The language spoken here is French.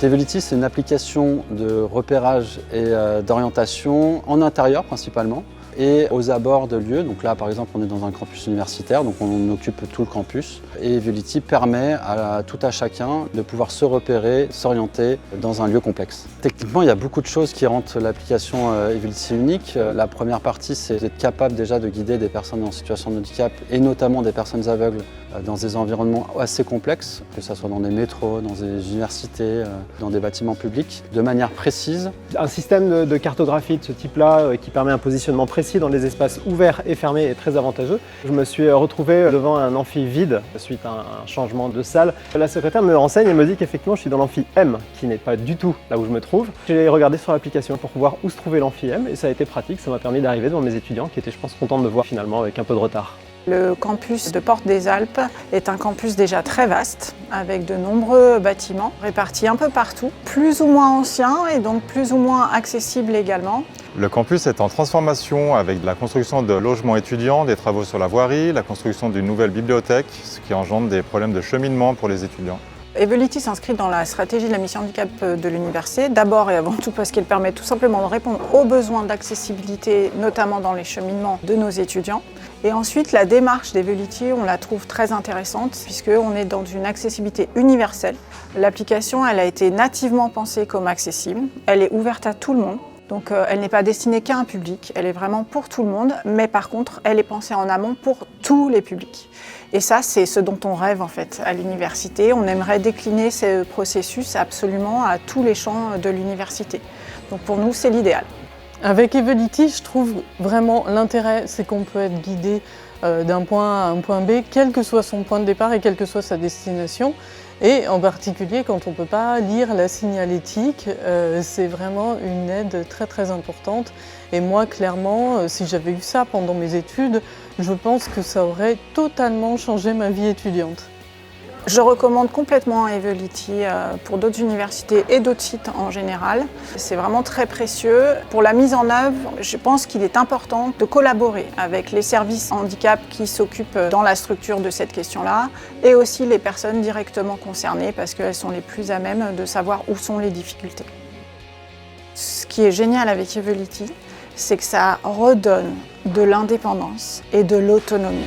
Evolity, c'est une application de repérage et d'orientation en intérieur principalement et aux abords de lieux. Donc là, par exemple, on est dans un campus universitaire, donc on occupe tout le campus. Et Evolity permet à tout à chacun de pouvoir se repérer, s'orienter dans un lieu complexe. Techniquement, il y a beaucoup de choses qui rendent l'application Evolity unique. La première partie, c'est d'être capable déjà de guider des personnes en situation de handicap et notamment des personnes aveugles dans des environnements assez complexes, que ce soit dans des métros, dans des universités, dans des bâtiments publics, de manière précise. Un système de cartographie de ce type-là qui permet un positionnement précis dans des espaces ouverts et fermés est très avantageux. Je me suis retrouvé devant un amphi vide suite à un changement de salle. La secrétaire me renseigne et me dit qu'effectivement je suis dans l'amphi M, qui n'est pas du tout là où je me trouve. J'ai regardé sur l'application pour voir où se trouvait l'amphi M et ça a été pratique, ça m'a permis d'arriver devant mes étudiants qui étaient, je pense, contents de me voir finalement avec un peu de retard. Le campus de Porte des Alpes est un campus déjà très vaste, avec de nombreux bâtiments répartis un peu partout, plus ou moins anciens et donc plus ou moins accessibles également. Le campus est en transformation avec la construction de logements étudiants, des travaux sur la voirie, la construction d'une nouvelle bibliothèque, ce qui engendre des problèmes de cheminement pour les étudiants. Evolity s'inscrit dans la stratégie de la mission handicap de l'université, d'abord et avant tout parce qu'elle permet tout simplement de répondre aux besoins d'accessibilité, notamment dans les cheminements de nos étudiants. Et ensuite, la démarche d'Evolity, on la trouve très intéressante puisqu'on est dans une accessibilité universelle. L'application, elle a été nativement pensée comme accessible, elle est ouverte à tout le monde. Donc elle n'est pas destinée qu'à un public, elle est vraiment pour tout le monde, mais par contre, elle est pensée en amont pour tous les publics. Et ça, c'est ce dont on rêve en fait à l'université. On aimerait décliner ce processus absolument à tous les champs de l'université. Donc pour nous, c'est l'idéal. Avec Evolity, je trouve vraiment l'intérêt, c'est qu'on peut être guidé d'un point A à un point B, quel que soit son point de départ et quelle que soit sa destination. Et en particulier, quand on ne peut pas lire la signalétique, c'est vraiment une aide très très importante. Et moi, clairement, si j'avais eu ça pendant mes études, je pense que ça aurait totalement changé ma vie étudiante. Je recommande complètement Evolity pour d'autres universités et d'autres sites en général. C'est vraiment très précieux. Pour la mise en œuvre, je pense qu'il est important de collaborer avec les services handicap qui s'occupent dans la structure de cette question-là et aussi les personnes directement concernées parce qu'elles sont les plus à même de savoir où sont les difficultés. Ce qui est génial avec Evolity, c'est que ça redonne de l'indépendance et de l'autonomie.